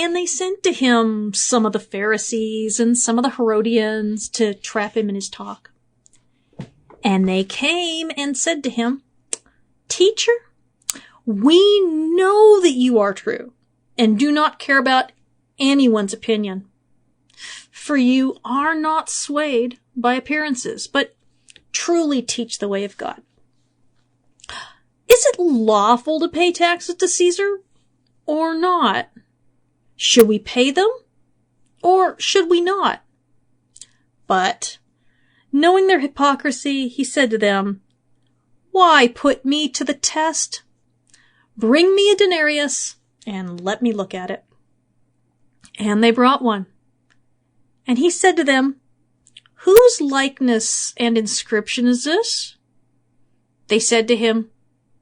And they sent to him some of the Pharisees and some of the Herodians to trap him in his talk. And they came and said to him, "Teacher, we know that you are true and do not care about anyone's opinion. For you are not swayed by appearances, but truly teach the way of God. Is it lawful to pay taxes to Caesar or not? Should we pay them or should we not?" But, knowing their hypocrisy, he said to them, "Why put me to the test? Bring me a denarius and let me look at it." And they brought one. And he said to them, "Whose likeness and inscription is this?" They said to him,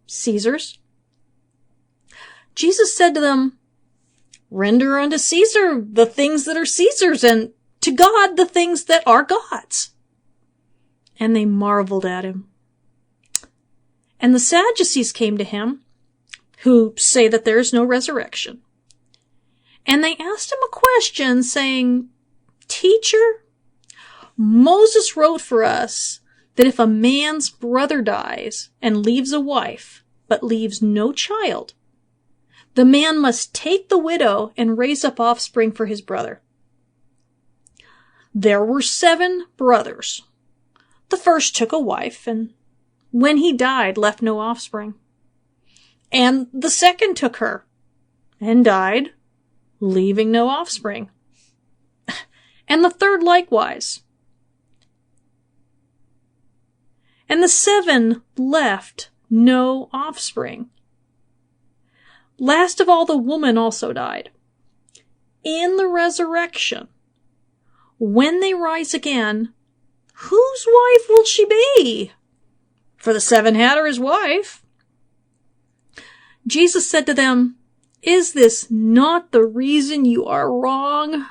"Caesar's." Jesus said to them, "Render unto Caesar the things that are Caesar's, and to God the things that are God's." And they marveled at him. And the Sadducees came to him, who say that there is no resurrection. And they asked him a question, saying, "Teacher, Moses wrote for us that if a man's brother dies and leaves a wife, but leaves no child, the man must take the widow and raise up offspring for his brother. There were 7 brothers. The first took a wife, and when he died, left no offspring. And the second took her, and died, leaving no offspring. And the third likewise. And the 7 left no offspring. Last of all, the woman also died. In the resurrection, when they rise again, whose wife will she be? For the 7 had her as wife." Jesus said to them, "Is this not the reason you are wrong?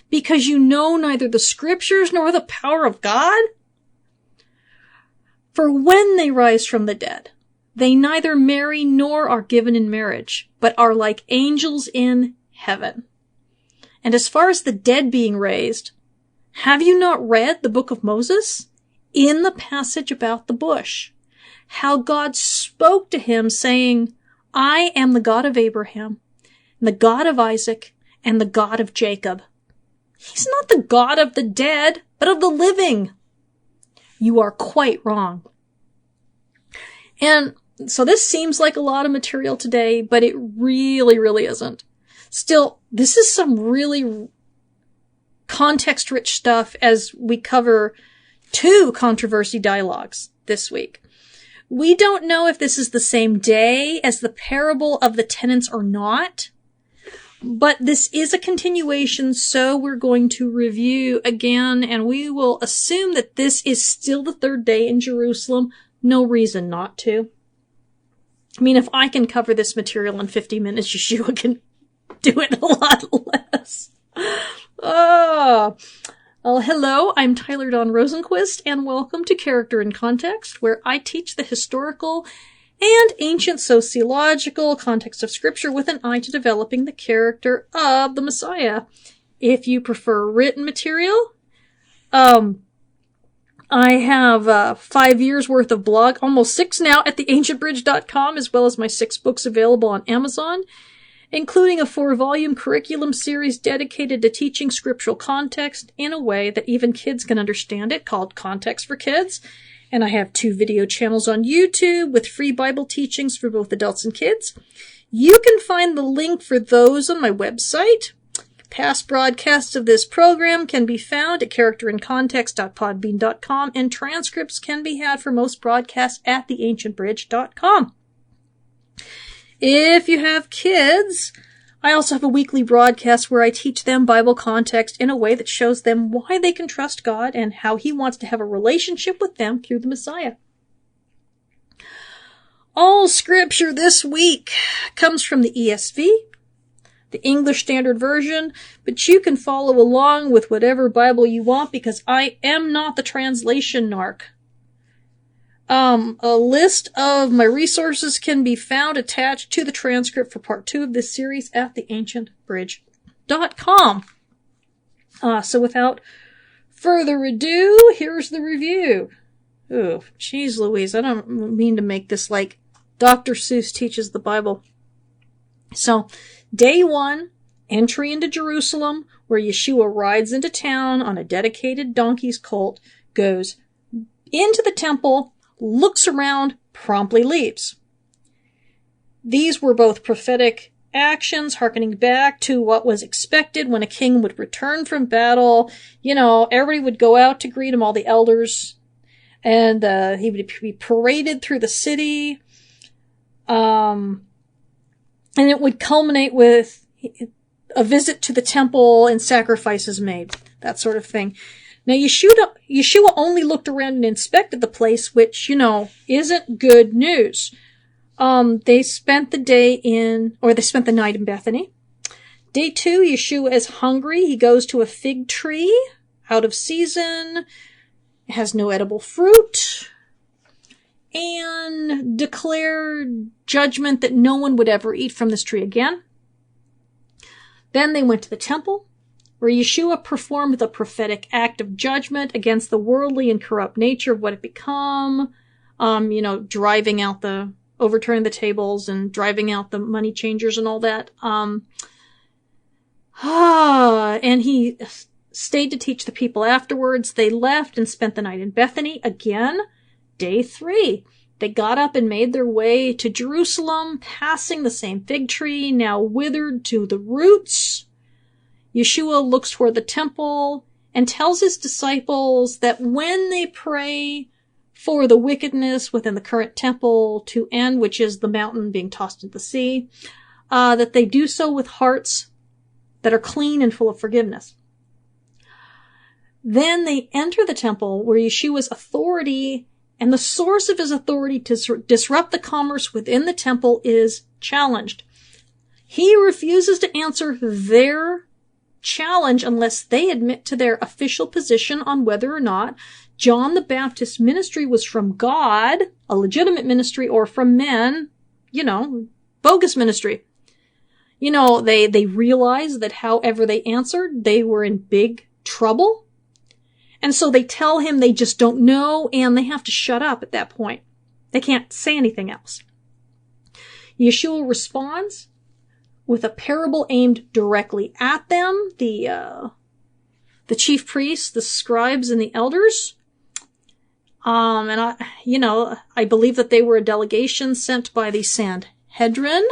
Because you know neither the scriptures nor the power of God? For when they rise from the dead, they neither marry nor are given in marriage, but are like angels in heaven. And as far as the dead being raised, have you not read the book of Moses? In the passage about the bush, how God spoke to him, saying, 'I am the God of Abraham, and the God of Isaac, and the God of Jacob.' He's not the God of the dead, but of the living. You are quite wrong." And so this seems like a lot of material today, but it really, really isn't. Still, this is some really context-rich stuff as we cover 2 controversy dialogues this week. We don't know if this is the same day as the parable of the tenants or not, but this is a continuation, so we're going to review again, and we will assume that this is still the 3rd day in Jerusalem. No reason not to. I mean, if I can cover this material in 50 minutes, Yeshua can do it a lot less. Oh, well, hello, I'm Tyler Dawn Rosenquist, and welcome to Character in Context, where I teach the historical and ancient sociological context of Scripture with an eye to developing the character of the Messiah. If you prefer written material, I have 5 years worth of blog, almost 6 now, at theancientbridge.com, as well as my 6 books available on Amazon, including a 4-volume curriculum series dedicated to teaching scriptural context in a way that even kids can understand it, called Context for Kids. And I have 2 video channels on YouTube with free Bible teachings for both adults and kids. You can find the link for those on my website. Past broadcasts of this program can be found at characterincontext.podbean.com, and transcripts can be had for most broadcasts at theancientbridge.com. If you have kids, I also have a weekly broadcast where I teach them Bible context in a way that shows them why they can trust God and how He wants to have a relationship with them through the Messiah. All scripture this week comes from the ESV, the English Standard Version, but you can follow along with whatever Bible you want because I am not the translation narc. A list of my resources can be found attached to the transcript for part 2 of this series at theancientbridge.com. lynnepublishing.com. So without further ado, here's the review. Oh, geez Louise, I don't mean to make this like Dr. Seuss teaches the Bible. So, day 1, entry into Jerusalem, where Yeshua rides into town on a dedicated donkey's colt, goes into the temple, looks around, promptly leaves. These were both prophetic actions, hearkening back to what was expected when a king would return from battle. You know, everybody would go out to greet him, all the elders, and he would be paraded through the city. And it would culminate with a visit to the temple and sacrifices made, that sort of thing. Now, Yeshua only looked around and inspected the place, which, you know, isn't good news. They spent the night in Bethany. Day 2, Yeshua is hungry. He goes to a fig tree, out of season, has no edible fruit, and declared judgment that no one would ever eat from this tree again. Then they went to the temple, where Yeshua performed the prophetic act of judgment against the worldly and corrupt nature of what had become, overturning the tables and driving out the money changers and all that. And he stayed to teach the people afterwards. They left and spent the night in Bethany again. Day 3, they got up and made their way to Jerusalem, passing the same fig tree, now withered to the roots. Yeshua looks toward the temple and tells his disciples that when they pray for the wickedness within the current temple to end, which is the mountain being tossed into the sea, that they do so with hearts that are clean and full of forgiveness. Then they enter the temple where Yeshua's authority and the source of his authority to disrupt the commerce within the temple is challenged. He refuses to answer their challenge unless they admit to their official position on whether or not John the Baptist's ministry was from God, a legitimate ministry, or from men, bogus ministry. They realized that however they answered, they were in big trouble. And so they tell him they just don't know, and they have to shut up at that point. They can't say anything else. Yeshua responds with a parable aimed directly at them, the chief priests, the scribes, and the elders. And I believe that they were a delegation sent by the Sanhedrin.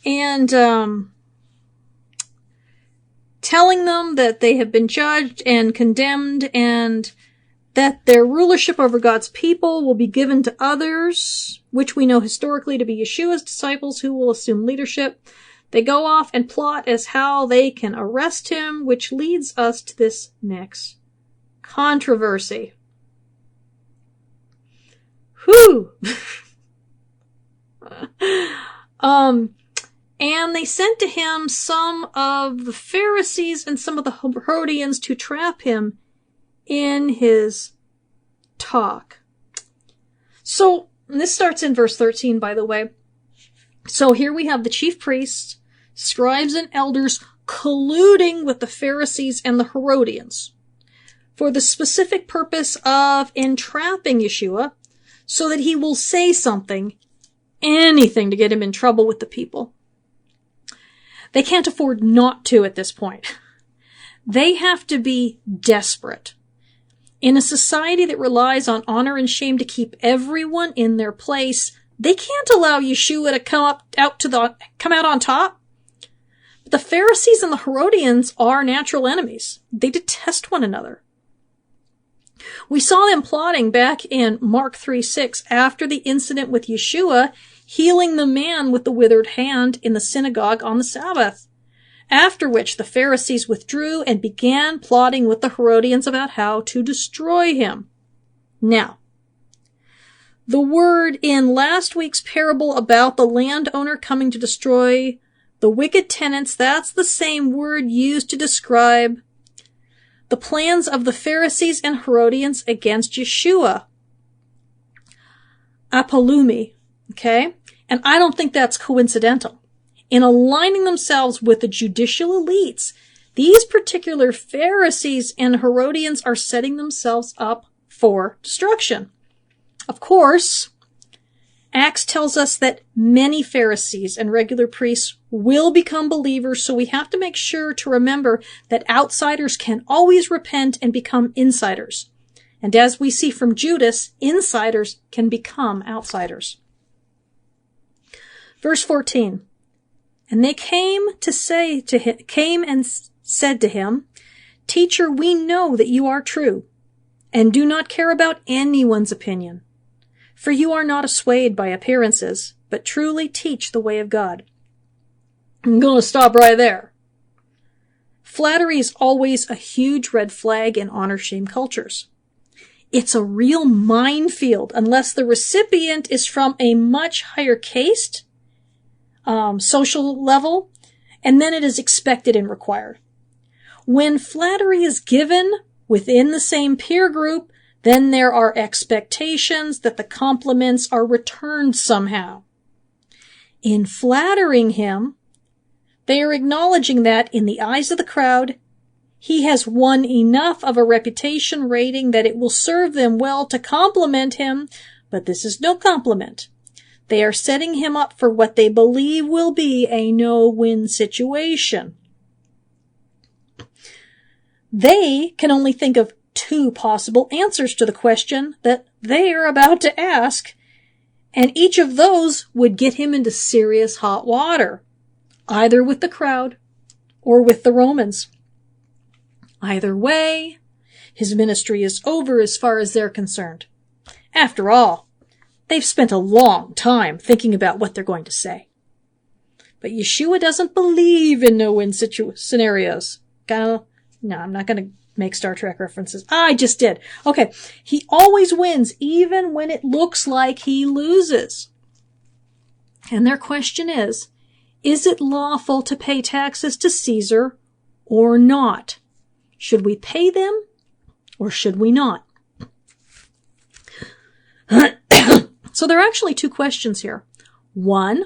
And, telling them that they have been judged and condemned and that their rulership over God's people will be given to others, which we know historically to be Yeshua's disciples who will assume leadership. They go off and plot as how they can arrest him, which leads us to this next controversy. Whew! And they sent to him some of the Pharisees and some of the Herodians to trap him in his talk. So, this starts in verse 13, by the way. So here we have the chief priests, scribes, and elders colluding with the Pharisees and the Herodians for the specific purpose of entrapping Yeshua so that he will say something, anything to get him in trouble with the people. They can't afford not to at this point. They have to be desperate. In a society that relies on honor and shame to keep everyone in their place, they can't allow Yeshua to come out on top. But the Pharisees and the Herodians are natural enemies. They detest one another. We saw them plotting back in Mark 3:6 after the incident with Yeshua healing the man with the withered hand in the synagogue on the Sabbath, after which the Pharisees withdrew and began plotting with the Herodians about how to destroy him. Now, the word in last week's parable about the landowner coming to destroy the wicked tenants, that's the same word used to describe the plans of the Pharisees and Herodians against Yeshua. Apolumi. Okay? And I don't think that's coincidental. in aligning themselves with the judicial elites, these particular Pharisees and Herodians are setting themselves up for destruction. Of course, Acts tells us that many Pharisees and regular priests will become believers, so we have to make sure to remember that outsiders can always repent and become insiders. And as we see from Judas, insiders can become outsiders. Verse 14. And they came and said to him, Teacher, we know that you are true, and do not care about anyone's opinion. For you are not swayed by appearances, but truly teach the way of God. I'm going to stop right there. Flattery is always a huge red flag in honor-shame cultures. It's a real minefield unless the recipient is from a much higher caste, social level, and then it is expected and required. When flattery is given within the same peer group, then there are expectations that the compliments are returned somehow. In flattering him, they are acknowledging that, in the eyes of the crowd, he has won enough of a reputation rating that it will serve them well to compliment him, but this is no compliment. They are setting him up for what they believe will be a no-win situation. They can only think of two possible answers to the question that they are about to ask, and each of those would get him into serious hot water, either with the crowd or with the Romans. Either way, his ministry is over as far as they're concerned. After all, they've spent a long time thinking about what they're going to say. But Yeshua doesn't believe in no-win scenarios. No, I'm not going to make Star Trek references. I just did. Okay. He always wins, even when it looks like he loses. And their question is it lawful to pay taxes to Caesar or not? Should we pay them or should we not? So there are actually two questions here. One,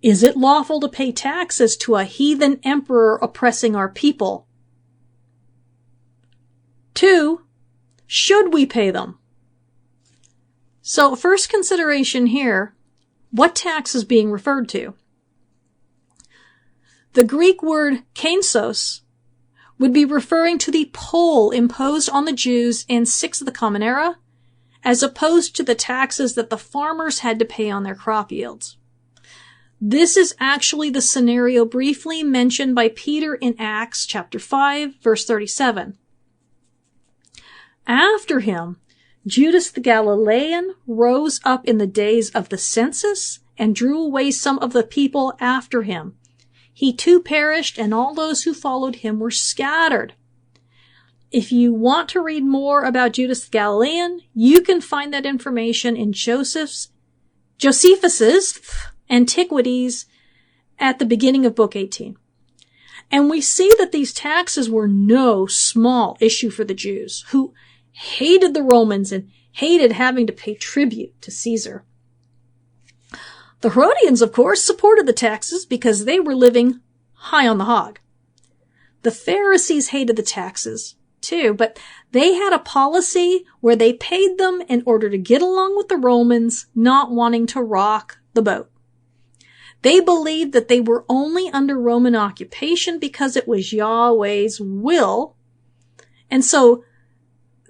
is it lawful to pay taxes to a heathen emperor oppressing our people? Two, should we pay them? So first consideration here, what tax is being referred to? The Greek word kainos would be referring to the poll imposed on the Jews in 6 of the Common Era, as opposed to the taxes that the farmers had to pay on their crop yields. This is actually the scenario briefly mentioned by Peter in Acts chapter 5, verse 37. After him, Judas the Galilean rose up in the days of the census and drew away some of the people after him. He too perished, and all those who followed him were scattered. If you want to read more about Judas the Galilean, you can find that information in Josephus's Antiquities at the beginning of Book 18. And we see that these taxes were no small issue for the Jews, who hated the Romans and hated having to pay tribute to Caesar. The Herodians, of course, supported the taxes because they were living high on the hog. The Pharisees hated the taxes too, but they had a policy where they paid them in order to get along with the Romans, not wanting to rock the boat. They believed that they were only under Roman occupation because it was Yahweh's will, and so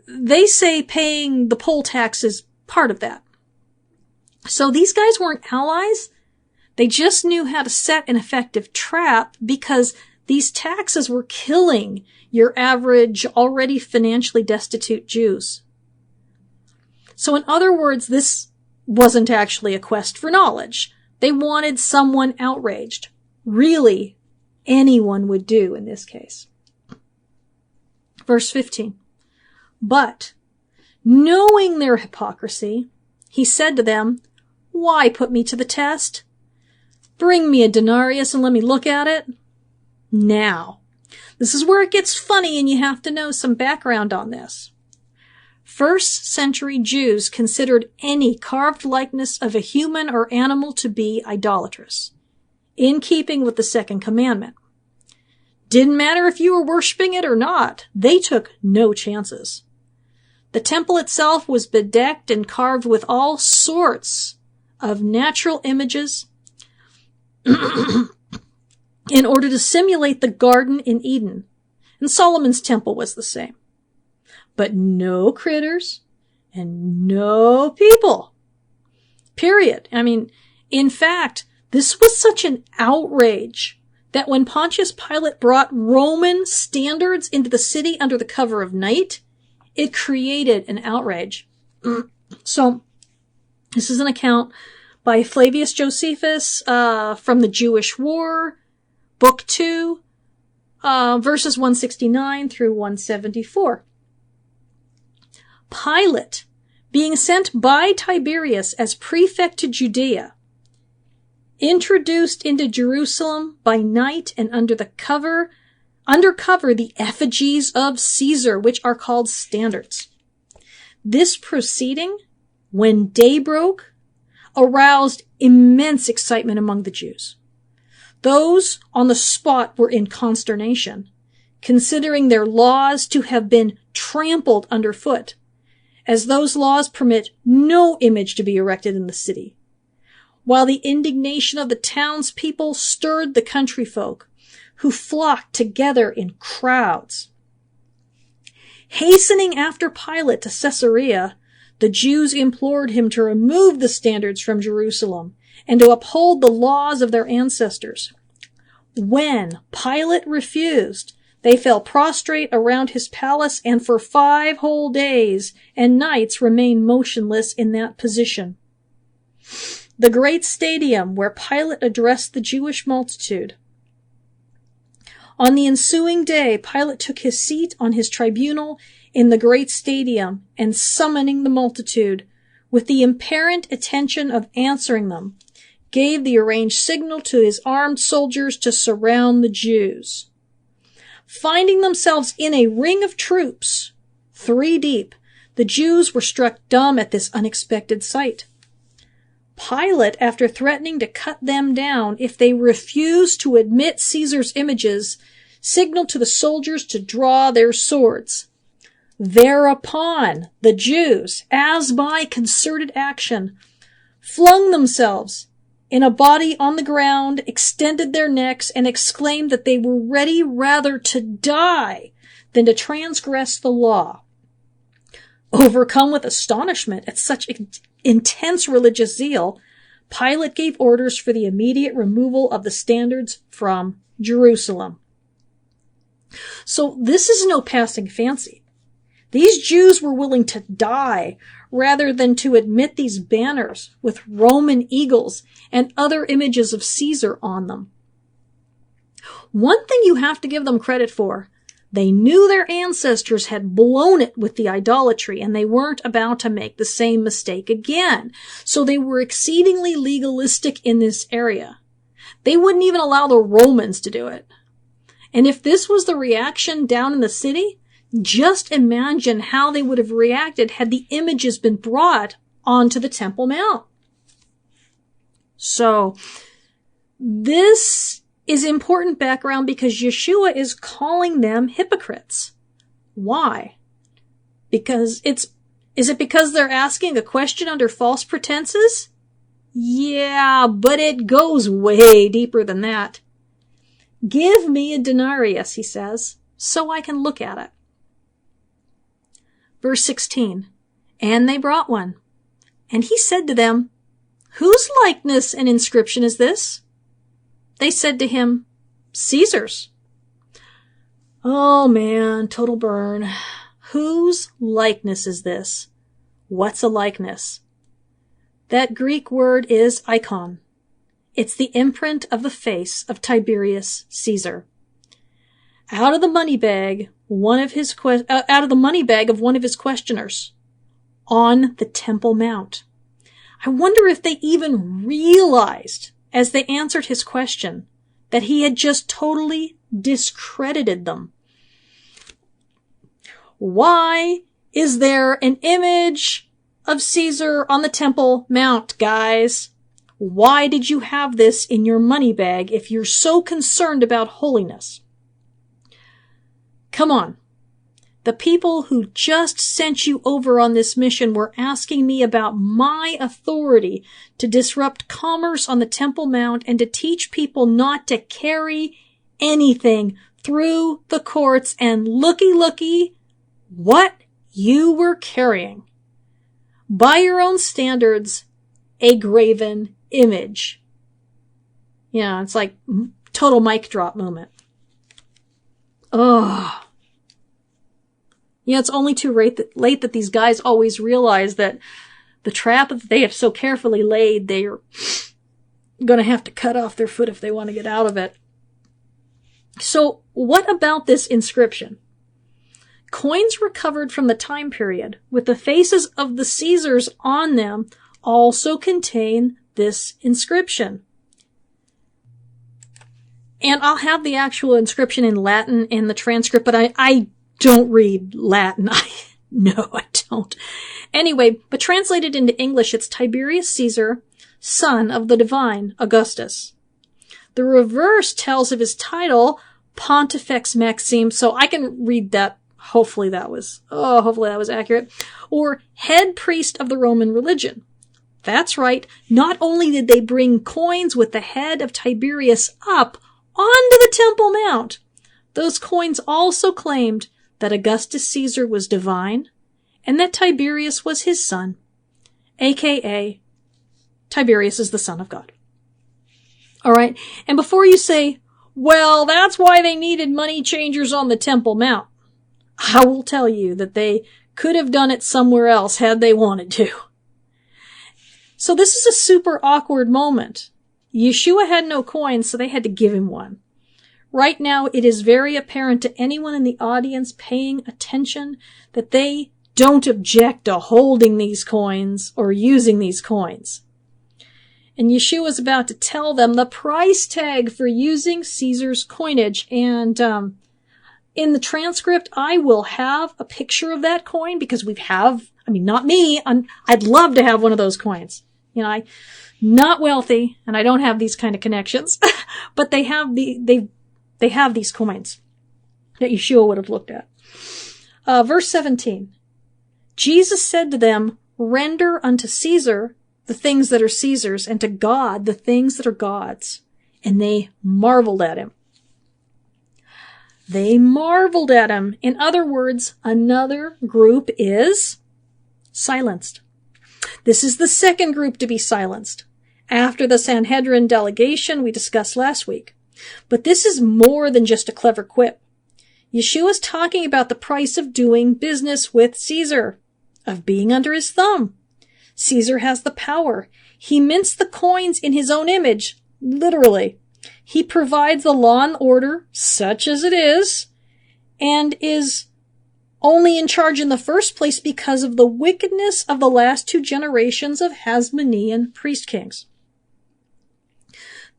they say paying the poll tax is part of that. So these guys weren't allies. They just knew how to set an effective trap because these taxes were killing your average, already financially destitute Jews. So in other words, this wasn't actually a quest for knowledge. They wanted someone outraged. Really, anyone would do in this case. Verse 15. But, knowing their hypocrisy, he said to them, Why put me to the test? Bring me a denarius and let me look at it. Now, this is where it gets funny and you have to know some background on this. First century Jews considered any carved likeness of a human or animal to be idolatrous. in keeping with the second commandment. Didn't matter if you were worshiping it or not. They took no chances. The temple itself was bedecked and carved with all sorts of natural images in order to simulate the garden in Eden. And Solomon's temple was the same. But no critters and no people. Period. I mean, in fact, this was such an outrage that when Pontius Pilate brought Roman standards into the city under the cover of night, it created an outrage. So, this is an account by Flavius Josephus from the Jewish War, Book 2, verses 169 through 174. Pilate, being sent by Tiberius as prefect to Judea, introduced into Jerusalem by night and under cover the effigies of Caesar, which are called standards. This proceeding, when day broke, aroused immense excitement among the Jews. Those on the spot were in consternation, considering their laws to have been trampled underfoot, as those laws permit no image to be erected in the city, while the indignation of the townspeople stirred the country folk, who flocked together in crowds. Hastening after Pilate to Caesarea, the Jews implored him to remove the standards from Jerusalem and to uphold the laws of their ancestors. When Pilate refused, they fell prostrate around his palace and for 5 whole days and nights remained motionless in that position. The great stadium where Pilate addressed the Jewish multitude. On the ensuing day, Pilate took his seat on his tribunal in the great stadium and summoning the multitude, with the apparent intention of answering them, gave the arranged signal to his armed soldiers to surround the Jews. Finding themselves in a ring of troops, 3 deep, the Jews were struck dumb at this unexpected sight. Pilate, after threatening to cut them down if they refused to admit Caesar's images, signaled to the soldiers to draw their swords. Thereupon, the Jews, as by concerted action, flung themselves in a body on the ground, extended their necks, and exclaimed that they were ready rather to die than to transgress the law. Overcome with astonishment at such intense religious zeal, Pilate gave orders for the immediate removal of the standards from Jerusalem. So this is no passing fancy. These Jews were willing to die rather than to admit these banners with Roman eagles and other images of Caesar on them. One thing you have to give them credit for, they knew their ancestors had blown it with the idolatry and they weren't about to make the same mistake again. So they were exceedingly legalistic in this area. They wouldn't even allow the Romans to do it. And if this was the reaction down in the city, just imagine how they would have reacted had the images been brought onto the Temple Mount. So, this is important background because Yeshua is calling them hypocrites. Why? Is it because they're asking a question under false pretenses? Yeah, but it goes way deeper than that. Give me a denarius, he says, so I can look at it. Verse 16, and they brought one. And he said to them, whose likeness and inscription is this? They said to him, Caesar's. Oh man, total burn. Whose likeness is this? What's a likeness? That Greek word is icon. It's the imprint of the face of Tiberius Caesar. Out of the money bag of one of his questioners on the Temple Mount. I wonder if they even realized as they answered his question that he had just totally discredited them. Why is there an image of Caesar on the Temple Mount, guys? Why did you have this in your money bag if you're so concerned about holiness? Come on. The people who just sent you over on this mission were asking me about my authority to disrupt commerce on the Temple Mount and to teach people not to carry anything through the courts, and looky, what you were carrying. By your own standards, a graven image. Yeah, it's like total mic drop moment. Ugh. Yeah, it's only too late that these guys always realize that the trap that they have so carefully laid, they're going to have to cut off their foot if they want to get out of it. So what about this inscription? Coins recovered from the time period with the faces of the Caesars on them also contain this inscription. And I'll have the actual inscription in Latin in the transcript, but I don't read Latin. No, I don't. Anyway, but translated into English, it's Tiberius Caesar, son of the divine Augustus. The reverse tells of his title, Pontifex Maxime, so I can read that. Hopefully that was accurate. Or head priest of the Roman religion. That's right. Not only did they bring coins with the head of Tiberius up onto the Temple Mount, those coins also claimed that Augustus Caesar was divine and that Tiberius was his son, aka Tiberius is the son of God. All right. And before you say, well, that's why they needed money changers on the Temple Mount, I will tell you that they could have done it somewhere else had they wanted to. So this is a super awkward moment. Yeshua had no coins, so they had to give him one. Right now, it is very apparent to anyone in the audience paying attention that they don't object to holding these coins or using these coins. And Yeshua is about to tell them the price tag for using Caesar's coinage. And in the transcript, I will have a picture of that coin because not me, I'd love to have one of those coins. You know, I'm not wealthy and I don't have these kind of connections, but they have these coins that Yeshua would have looked at. Verse 17. Jesus said to them, render unto Caesar the things that are Caesar's, and to God the things that are God's. And they marveled at him. They marveled at him. In other words, another group is silenced. This is the second group to be silenced, after the Sanhedrin delegation we discussed last week. But this is more than just a clever quip. Yeshua is talking about the price of doing business with Caesar, of being under his thumb. Caesar has the power. He mints the coins in his own image, literally. He provides the law and order, such as it is, and is only in charge in the first place because of the wickedness of the last two generations of Hasmonean priest kings.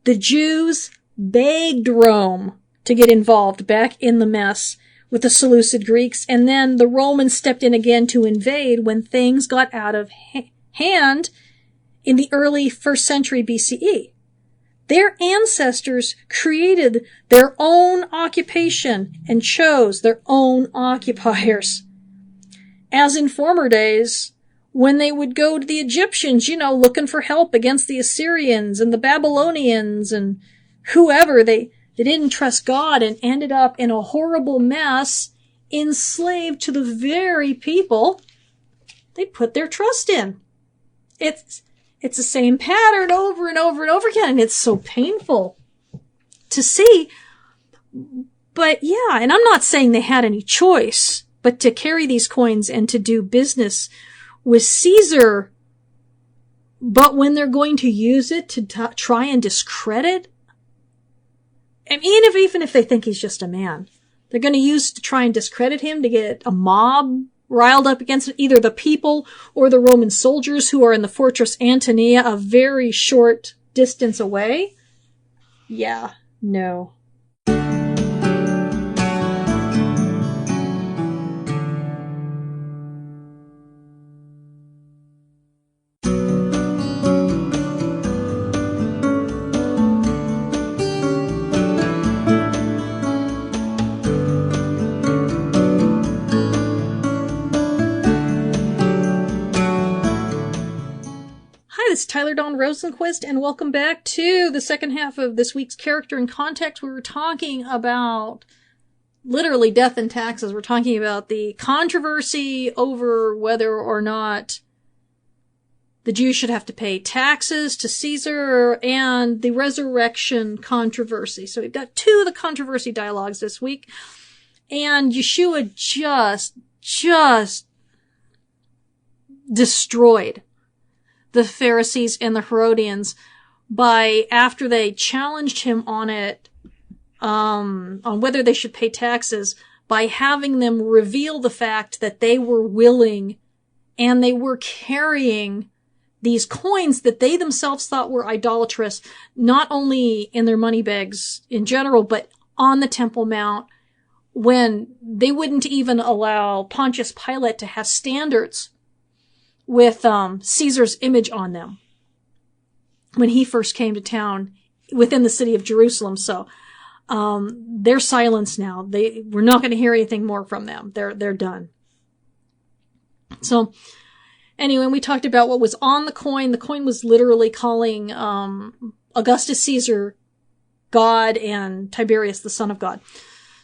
The Jews begged Rome to get involved back in the mess with the Seleucid Greeks, and then the Romans stepped in again to invade when things got out of hand in the early 1st century BCE. Their ancestors created their own occupation and chose their own occupiers. As in former days, when they would go to the Egyptians, looking for help against the Assyrians and the Babylonians and whoever, they didn't trust God and ended up in a horrible mess, enslaved to the very people they put their trust in. It's the same pattern over and over and over again, and it's so painful to see. But yeah, and I'm not saying they had any choice but to carry these coins and to do business with Caesar. But when they're going to use it to try and discredit, and even if they think he's just a man, they're going to use to try and discredit him to get a mob riled up against either the people or the Roman soldiers who are in the fortress Antonia, a very short distance away. Yeah, no. Tyler Dawn Rosenquist, and welcome back to the second half of this week's Character in Context. We were talking about literally death and taxes. We're talking about the controversy over whether or not the Jews should have to pay taxes to Caesar and the resurrection controversy. So we've got two of the controversy dialogues this week. And Yeshua just destroyed the Pharisees and the Herodians after they challenged him on it, on whether they should pay taxes, by having them reveal the fact that they were willing and they were carrying these coins that they themselves thought were idolatrous, not only in their money bags in general, but on the Temple Mount, when they wouldn't even allow Pontius Pilate to have standards with Caesar's image on them when he first came to town within the city of Jerusalem. So they're silenced now. We're not going to hear anything more from them. They're done. So anyway, we talked about what was on the coin. The coin was literally calling Augustus Caesar God and Tiberius the son of God.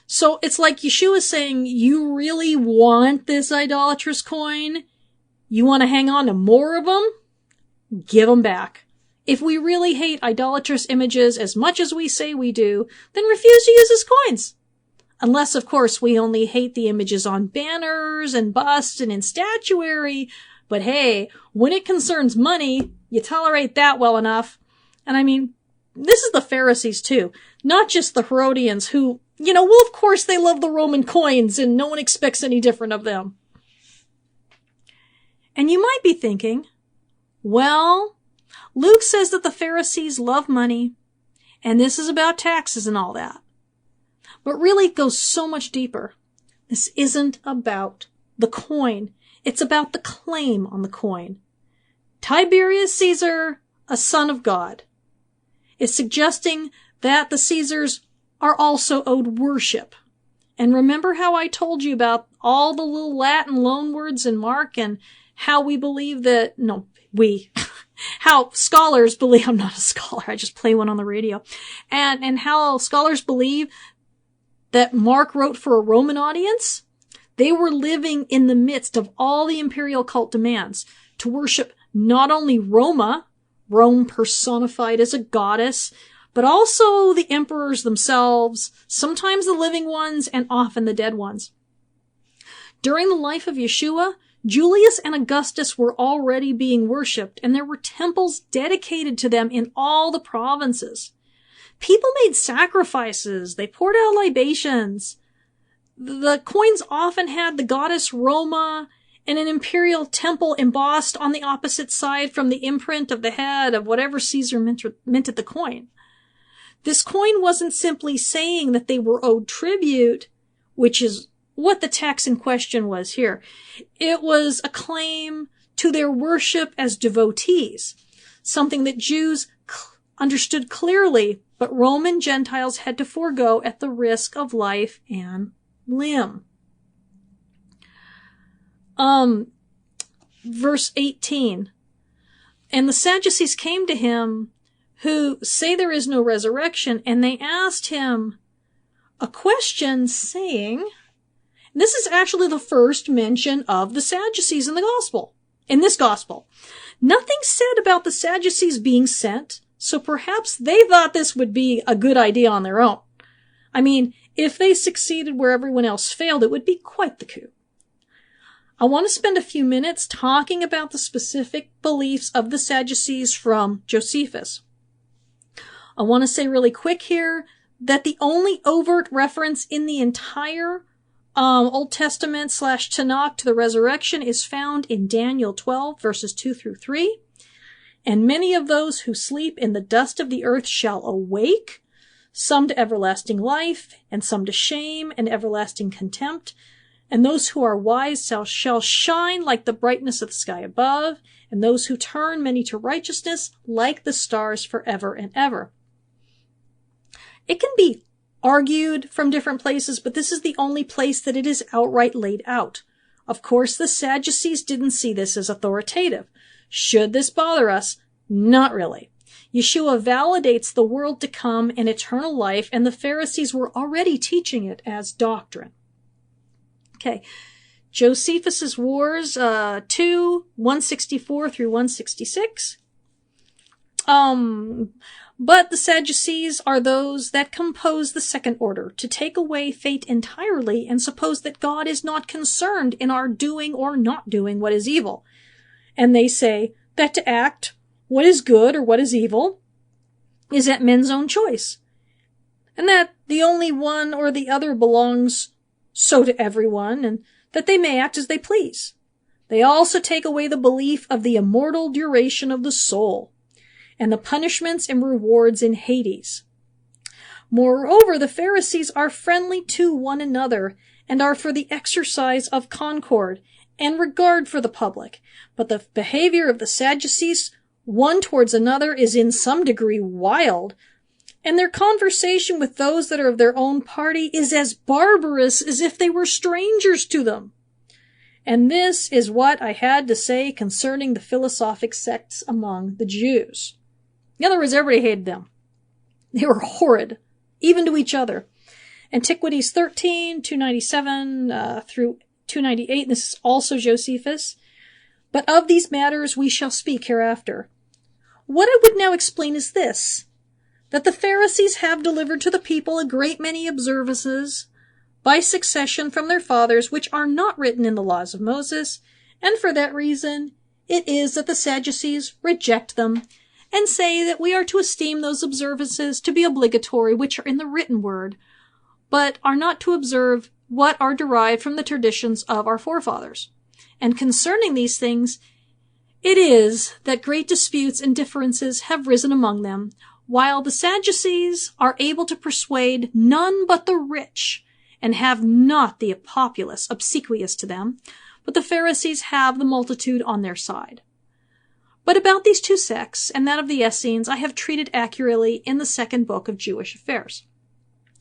So it's like Yeshua saying, you really want this idolatrous coin? You want to hang on to more of them? Give them back. If we really hate idolatrous images as much as we say we do, then refuse to use his coins. Unless, of course, we only hate the images on banners and busts and in statuary. But hey, when it concerns money, you tolerate that well enough. And I mean, this is the Pharisees too. Not just the Herodians who, well, of course they love the Roman coins and no one expects any different of them. And you might be thinking, well, Luke says that the Pharisees love money, and this is about taxes and all that. But really it goes so much deeper. This isn't about the coin. It's about the claim on the coin. Tiberius Caesar, a son of God, is suggesting that the Caesars are also owed worship. And remember how I told you about all the little Latin loanwords in Mark and how we believe that, how scholars believe, I'm not a scholar, I just play one on the radio, and how scholars believe that Mark wrote for a Roman audience. They were living in the midst of all the imperial cult demands to worship not only Rome personified as a goddess, but also the emperors themselves, sometimes the living ones and often the dead ones. During the life of Yeshua, Julius and Augustus were already being worshipped, and there were temples dedicated to them in all the provinces. People made sacrifices. They poured out libations. The coins often had the goddess Roma and an imperial temple embossed on the opposite side from the imprint of the head of whatever Caesar minted the coin. This coin wasn't simply saying that they were owed tribute, which is what the tax in question was here. It was a claim to their worship as devotees, something that Jews understood clearly, but Roman Gentiles had to forego at the risk of life and limb. Verse 18. And the Sadducees came to him who say there is no resurrection, and they asked him a question saying, this is actually the first mention of the Sadducees in this gospel. Nothing said about the Sadducees being sent, so perhaps they thought this would be a good idea on their own. I mean, if they succeeded where everyone else failed, it would be quite the coup. I want to spend a few minutes talking about the specific beliefs of the Sadducees from Josephus. I want to say really quick here that the only overt reference in the entire Old Testament / Tanakh to the resurrection is found in Daniel 12 verses 2 through 3. And many of those who sleep in the dust of the earth shall awake, some to everlasting life, and some to shame and everlasting contempt. And those who are wise shall shine like the brightness of the sky above, and those who turn many to righteousness like the stars forever and ever. It can be argued from different places, but this is the only place that it is outright laid out. Of course, the Sadducees didn't see this as authoritative. Should this bother us, Not really. Yeshua validates the world to come and eternal life, and the Pharisees were already teaching it as doctrine. Okay. Josephus's Wars 2, 164 through 166. But the Sadducees are those that compose the second order, to take away fate entirely and suppose that God is not concerned in our doing or not doing what is evil. And they say that to act what is good or what is evil is at men's own choice, and that the only one or the other belongs so to everyone, and that they may act as they please. They also take away the belief of the immortal duration of the soul, and the punishments and rewards in Hades. Moreover, the Pharisees are friendly to one another, and are for the exercise of concord and regard for the public, but the behavior of the Sadducees one towards another is in some degree wild, and their conversation with those that are of their own party is as barbarous as if they were strangers to them. And this is what I had to say concerning the philosophic sects among the Jews. In other words, everybody hated them. They were horrid, even to each other. Antiquities 13, 297 through 298, this is also Josephus. But of these matters we shall speak hereafter. What I would now explain is this, that the Pharisees have delivered to the people a great many observances by succession from their fathers, which are not written in the laws of Moses, and for that reason it is that the Sadducees reject them, and say that we are to esteem those observances to be obligatory which are in the written word, but are not to observe what are derived from the traditions of our forefathers. And concerning these things, it is that great disputes and differences have risen among them, while the Sadducees are able to persuade none but the rich, and have not the populace obsequious to them, but the Pharisees have the multitude on their side. But about these two sects, and that of the Essenes, I have treated accurately in the second book of Jewish Affairs.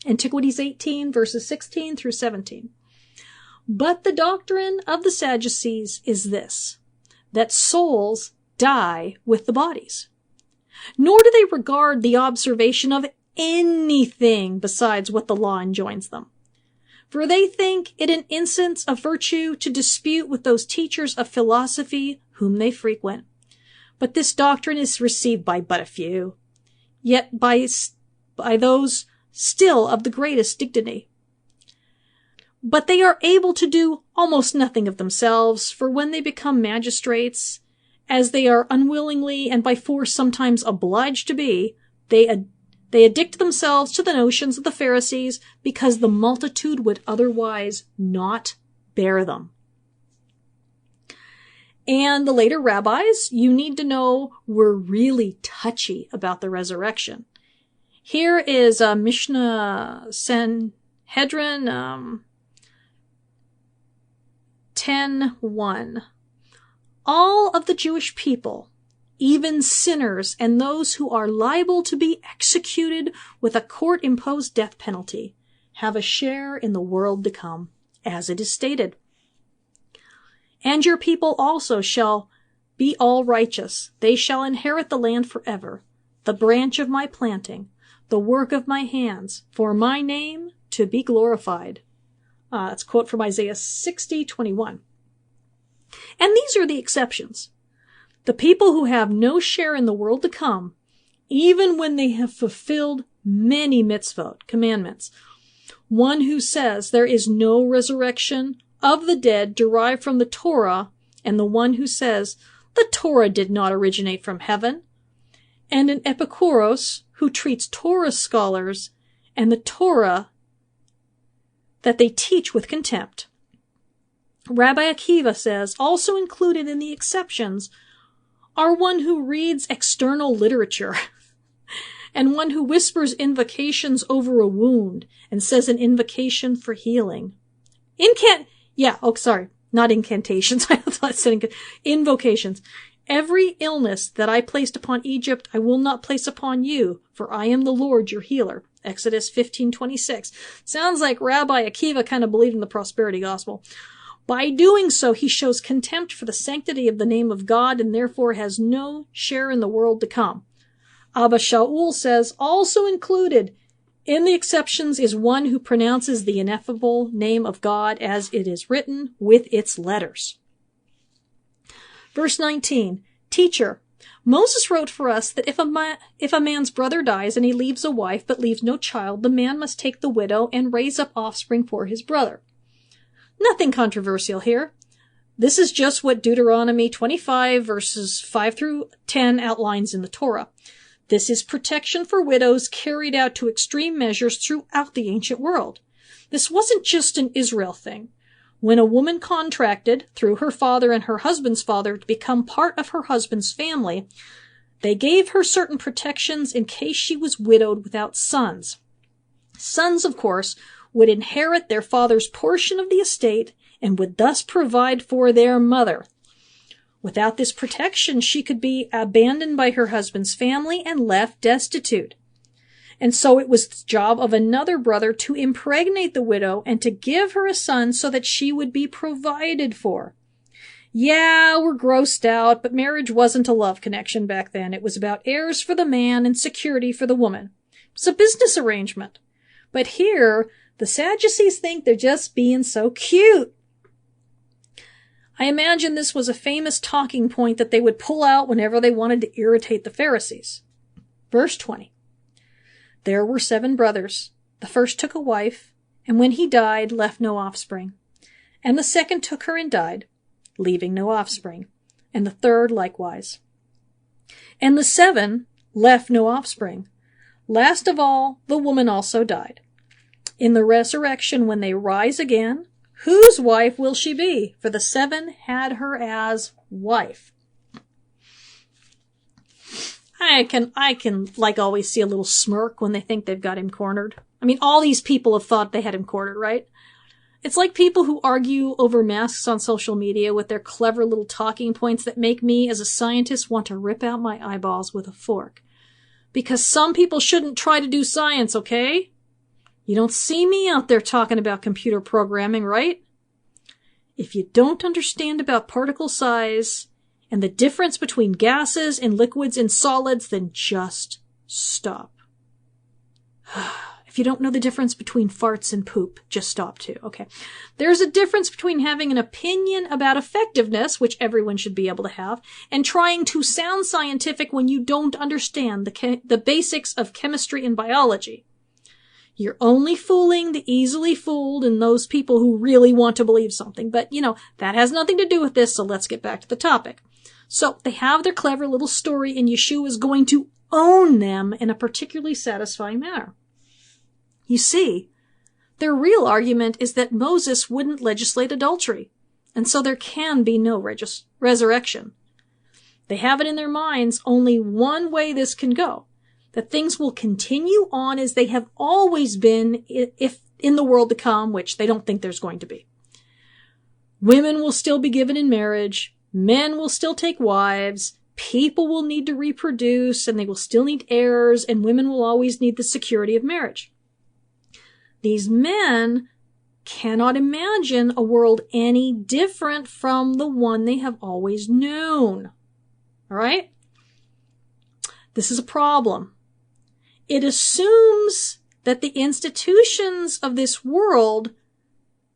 Antiquities 18, verses 16 through 17. But the doctrine of the Sadducees is this, that souls die with the bodies. Nor do they regard the observation of anything besides what the law enjoins them. For they think it an instance of virtue to dispute with those teachers of philosophy whom they frequent. But this doctrine is received by but a few, yet by those still of the greatest dignity. But they are able to do almost nothing of themselves, for when they become magistrates, as they are unwillingly and by force sometimes obliged to be, they addict themselves to the notions of the Pharisees, because the multitude would otherwise not bear them. And the later rabbis, you need to know, were really touchy about the resurrection. Here is Mishnah Sanhedrin 10:1. All of the Jewish people, even sinners and those who are liable to be executed with a court-imposed death penalty, have a share in the world to come, as it is stated. And your people also shall be all righteous. They shall inherit the land forever, the branch of my planting, the work of my hands, for my name to be glorified. That's a quote from Isaiah 60:21. And these are the exceptions. The people who have no share in the world to come, even when they have fulfilled many mitzvot, commandments. One who says there is no resurrection of the dead derived from the Torah, and the one who says the Torah did not originate from heaven, and an Epikuros who treats Torah scholars and the Torah that they teach with contempt. Rabbi Akiva says, also included in the exceptions are one who reads external literature and one who whispers invocations over a wound and says an invocation for healing. Not incantations. I thought it said invocations. Every illness that I placed upon Egypt, I will not place upon you, for I am the Lord your healer. Exodus 15:26. Sounds like Rabbi Akiva kind of believed in the prosperity gospel. By doing so, he shows contempt for the sanctity of the name of God and therefore has no share in the world to come. Abba Shaul says, also included in the exceptions is one who pronounces the ineffable name of God as it is written with its letters. Verse 19, Teacher, Moses wrote for us that if a man's brother dies and he leaves a wife but leaves no child, the man must take the widow and raise up offspring for his brother. Nothing controversial here. This is just what Deuteronomy 25 verses 5 through 10 outlines in the Torah. This is protection for widows carried out to extreme measures throughout the ancient world. This wasn't just an Israel thing. When a woman contracted, through her father and her husband's father, to become part of her husband's family, they gave her certain protections in case she was widowed without sons. Sons, of course, would inherit their father's portion of the estate and would thus provide for their mother. Without this protection, she could be abandoned by her husband's family and left destitute. And so it was the job of another brother to impregnate the widow and to give her a son so that she would be provided for. Yeah, we're grossed out, but marriage wasn't a love connection back then. It was about heirs for the man and security for the woman. It was a business arrangement. But here, the Sadducees think they're just being so cute. I imagine this was a famous talking point that they would pull out whenever they wanted to irritate the Pharisees. Verse 20. There were 7 brothers. The first took a wife, and when he died, left no offspring. And the second took her and died, leaving no offspring. And the third likewise. And the 7 left no offspring. Last of all, the woman also died. In the resurrection, when they rise again, whose wife will she be? For the 7 had her as wife. I can like always see a little smirk when they think they've got him cornered. I mean, all these people have thought they had him cornered, right? It's like people who argue over masks on social media with their clever little talking points that make me, as a scientist, want to rip out my eyeballs with a fork. Because some people shouldn't try to do science, okay? You don't see me out there talking about computer programming, right? If you don't understand about particle size and the difference between gases and liquids and solids, then just stop. If you don't know the difference between farts and poop, just stop too, okay? There's a difference between having an opinion about effectiveness, which everyone should be able to have, and trying to sound scientific when you don't understand the basics of chemistry and biology. You're only fooling the easily fooled and those people who really want to believe something. But, that has nothing to do with this, so let's get back to the topic. So they have their clever little story, and Yeshua is going to own them in a particularly satisfying manner. You see, their real argument is that Moses wouldn't legislate adultery, and so there can be no resurrection. They have it in their minds only one way this can go, that things will continue on as they have always been if in the world to come, which they don't think there's going to be. Women will still be given in marriage, men will still take wives, people will need to reproduce, and they will still need heirs, and women will always need the security of marriage. These men cannot imagine a world any different from the one they have always known. All right? This is a problem. It assumes that the institutions of this world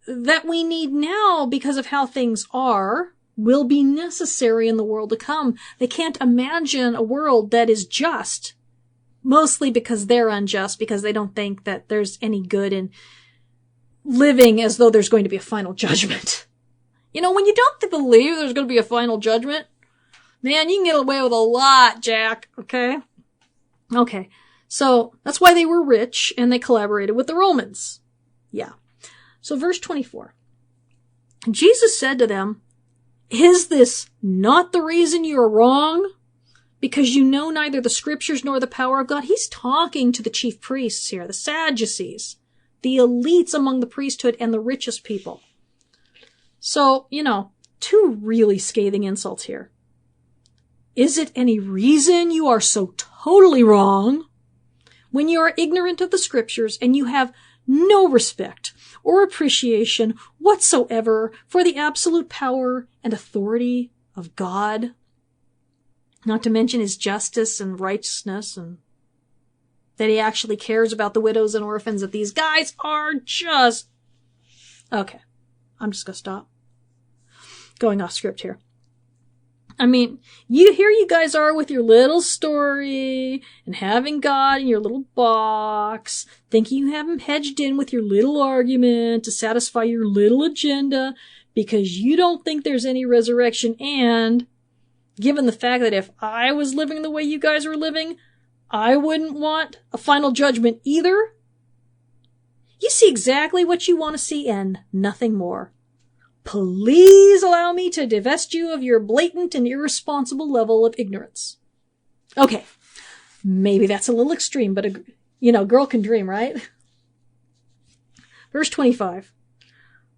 that we need now because of how things are will be necessary in the world to come. They can't imagine a world that is just, mostly because they're unjust, because they don't think that there's any good in living as though there's going to be a final judgment. When you don't believe there's going to be a final judgment, man, you can get away with a lot, Jack, okay? Okay, so that's why they were rich and they collaborated with the Romans. Yeah. So verse 24. Jesus said to them, "Is this not the reason you are wrong? Because you know neither the scriptures nor the power of God." He's talking to the chief priests here, the Sadducees, the elites among the priesthood and the richest people. So, 2 really scathing insults here. Is it any reason you are so totally wrong when you are ignorant of the scriptures and you have no respect or appreciation whatsoever for the absolute power and authority of God, not to mention his justice and righteousness, and that he actually cares about the widows and orphans, that these guys are just... Okay, I'm just gonna stop going off script here. I mean, here you guys are with your little story and having God in your little box, thinking you have him hedged in with your little argument to satisfy your little agenda because you don't think there's any resurrection. And given the fact that if I was living the way you guys were living, I wouldn't want a final judgment either. You see exactly what you want to see and nothing more. Please allow me to divest you of your blatant and irresponsible level of ignorance. Okay, maybe that's a little extreme, but girl can dream, right? Verse 25.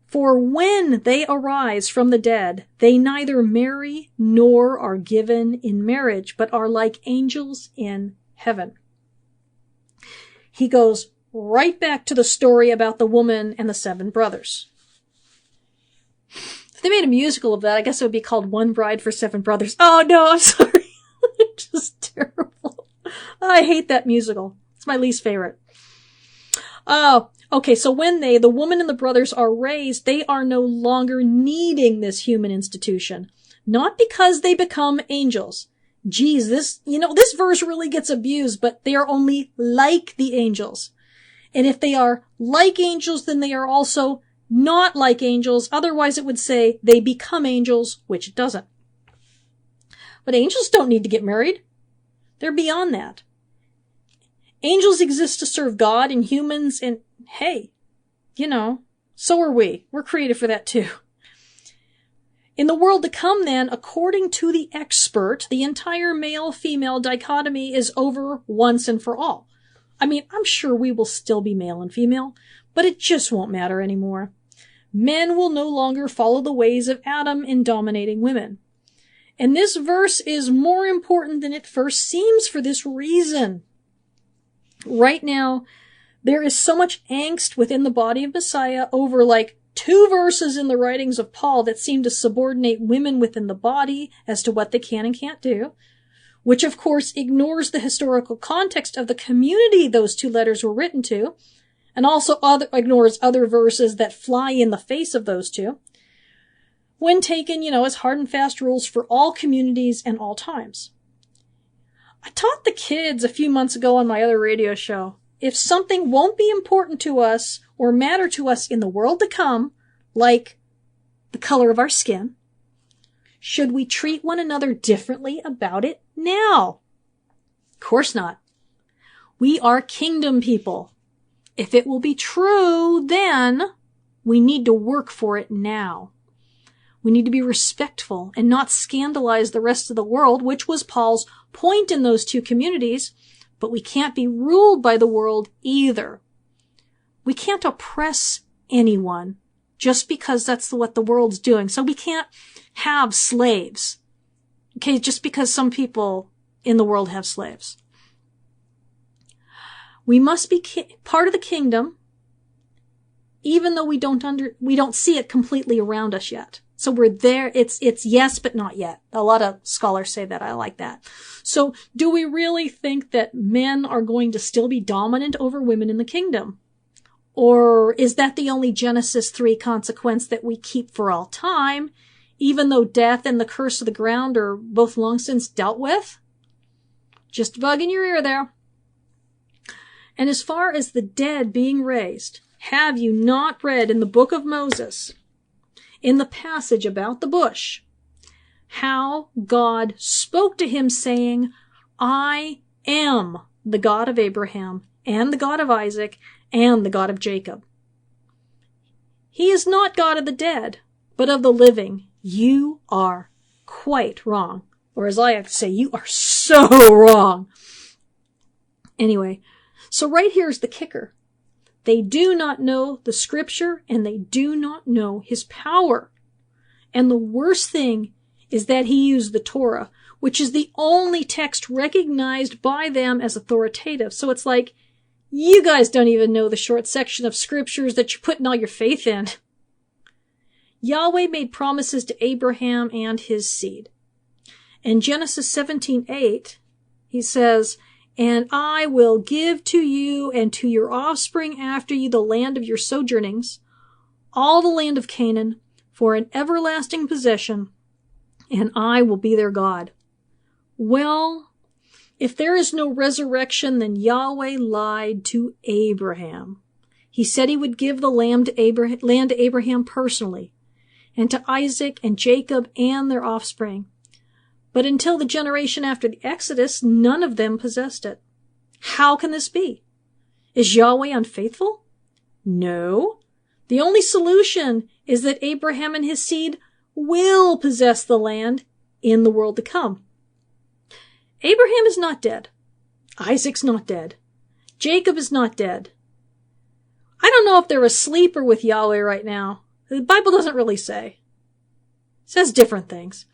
For when they arise from the dead, they neither marry nor are given in marriage, but are like angels in heaven. He goes right back to the story about the woman and the 7 brothers. If they made a musical of that, I guess it would be called One Bride for 7 Brothers. Oh no, I'm sorry. It's just terrible. I hate that musical. It's my least favorite. Oh, okay, so when the woman and the brothers are raised, they are no longer needing this human institution. Not because they become angels. Geez, this verse really gets abused, but they are only like the angels. And if they are like angels, then they are also not like angels. Otherwise it would say they become angels, which it doesn't. But angels don't need to get married. They're beyond that. Angels exist to serve God and humans, and hey, so are we. We're created for that too. In the world to come then, according to the expert, the entire male-female dichotomy is over once and for all. I mean, I'm sure we will still be male and female, but it just won't matter anymore. Men will no longer follow the ways of Adam in dominating women. And this verse is more important than it first seems for this reason. Right now, there is so much angst within the body of Messiah over 2 verses in the writings of Paul that seem to subordinate women within the body as to what they can and can't do, which of course ignores the historical context of the community those 2 letters were written to, and also ignores other verses that fly in the face of those 2, when taken, as hard and fast rules for all communities and all times. I taught the kids a few months ago on my other radio show, if something won't be important to us or matter to us in the world to come, like the color of our skin, should we treat one another differently about it now? Of course not. We are kingdom people. If it will be true, then we need to work for it now. We need to be respectful and not scandalize the rest of the world, which was Paul's point in those 2 communities, but we can't be ruled by the world either. We can't oppress anyone just because that's what the world's doing. So we can't have slaves. Okay, just because some people in the world have slaves. We must be part of the kingdom, even though we don't see it completely around us yet. So we're there. It's yes, but not yet. A lot of scholars say that. I like that. So do we really think that men are going to still be dominant over women in the kingdom? Or is that the only Genesis 3 consequence that we keep for all time, even though death and the curse of the ground are both long since dealt with? Just a bug in your ear there. And as far as the dead being raised, have you not read in the book of Moses, in the passage about the bush, how God spoke to him saying, I am the God of Abraham and the God of Isaac and the God of Jacob. He is not God of the dead, but of the living. You are quite wrong. Or as I have to say, you are so wrong. Anyway, so right here is the kicker. They do not know the scripture and they do not know his power. And the worst thing is that he used the Torah, which is the only text recognized by them as authoritative. So it's like, You guys don't even know the short section of scriptures that you're putting all your faith in. Yahweh made promises to Abraham and his seed. In Genesis 17:8, he says, "And I will give to you and to your offspring after you the land of your sojournings, all the land of Canaan, for an everlasting possession, and I will be their God." Well, if there is no resurrection, then Yahweh lied to Abraham. He said he would give the land to Abraham personally, and to Isaac and Jacob and their offspring. But until the generation after the Exodus, none of them possessed it. How can this be? Is Yahweh unfaithful? No. The only solution is that Abraham and his seed will possess the land in the world to come. Abraham is not dead. Isaac's not dead. Jacob is not dead. I don't know if they're asleep or with Yahweh right now. The Bible doesn't really say. It says different things.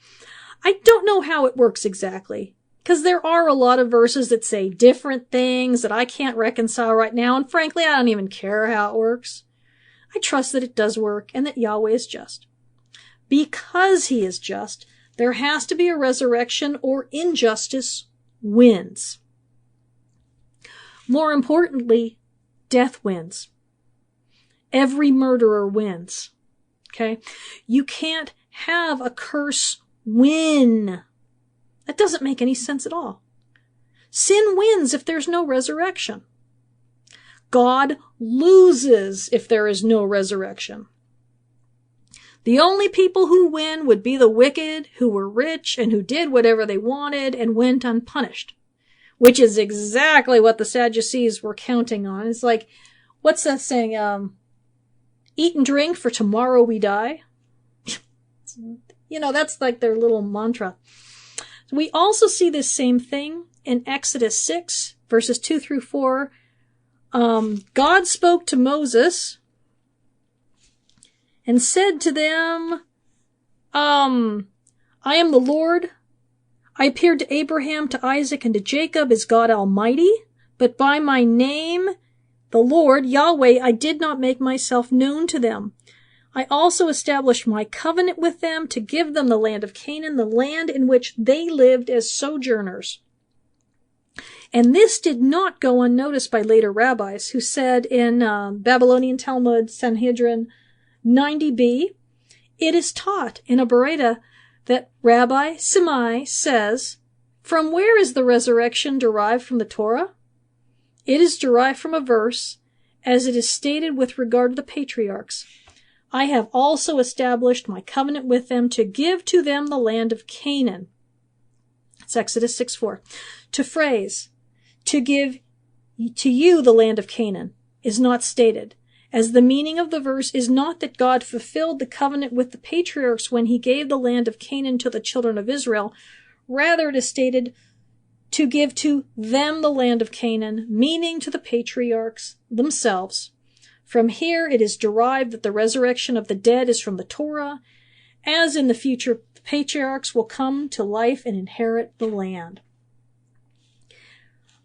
I don't know how it works exactly, because there are a lot of verses that say different things that I can't reconcile right now, and frankly, I don't even care how it works. I trust that it does work and that Yahweh is just. Because he is just, there has to be a resurrection or injustice wins. More importantly, death wins. Every murderer wins. Okay? You can't have a curse win. That doesn't make any sense at all. Sin wins if there's no resurrection. God loses if there is no resurrection. The only people who win would be the wicked, who were rich and who did whatever they wanted and went unpunished, which is exactly what the Sadducees were counting on. It's like, what's that saying? Eat and drink, for tomorrow we die. That's like their little mantra. We also see this same thing in Exodus 6, verses 2 through 4. God spoke to Moses and said to them, I am the Lord. I appeared to Abraham, to Isaac, and to Jacob as God Almighty, but by my name, the Lord, Yahweh, I did not make myself known to them. I also established my covenant with them to give them the land of Canaan, the land in which they lived as sojourners. And this did not go unnoticed by later rabbis who said in Babylonian Talmud, Sanhedrin 90b, it is taught in a Bereta that Rabbi Simai says, from where is the resurrection derived from the Torah? It is derived from a verse, as it is stated with regard to the patriarchs. I have also established my covenant with them to give to them the land of Canaan. It's Exodus 6:4. To phrase, to give to you the land of Canaan, is not stated, as the meaning of the verse is not that God fulfilled the covenant with the patriarchs when he gave the land of Canaan to the children of Israel. Rather, it is stated to give to them the land of Canaan, meaning to the patriarchs themselves. From here, it is derived that the resurrection of the dead is from the Torah, as in the future the patriarchs will come to life and inherit the land.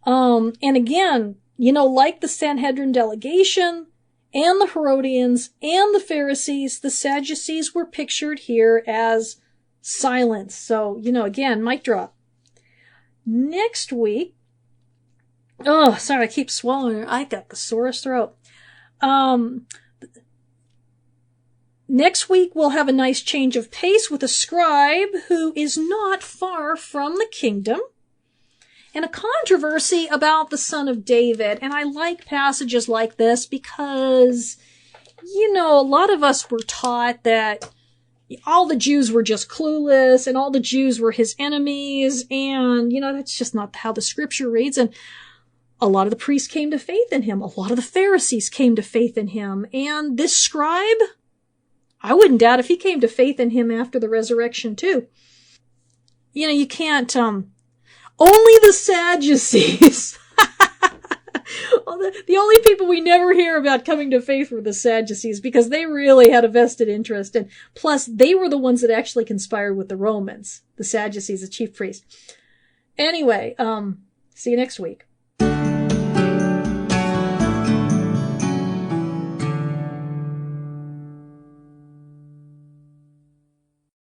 And again, like the Sanhedrin delegation and the Herodians and the Pharisees, the Sadducees were pictured here as silence. So, again, mic drop. Next week, I keep swallowing. I got the sorest throat. Next week we'll have a nice change of pace with a scribe who is not far from the kingdom, and a controversy about the son of David. And I like passages like this because, a lot of us were taught that all the Jews were just clueless and all the Jews were his enemies. And, that's just not how the scripture reads. And a lot of the priests came to faith in him. A lot of the Pharisees came to faith in him. And this scribe, I wouldn't doubt if he came to faith in him after the resurrection too. You can't, only the Sadducees. The only people we never hear about coming to faith were the Sadducees, because they really had a vested interest. And plus, they were the ones that actually conspired with the Romans. The Sadducees, the chief priests. Anyway, see you next week.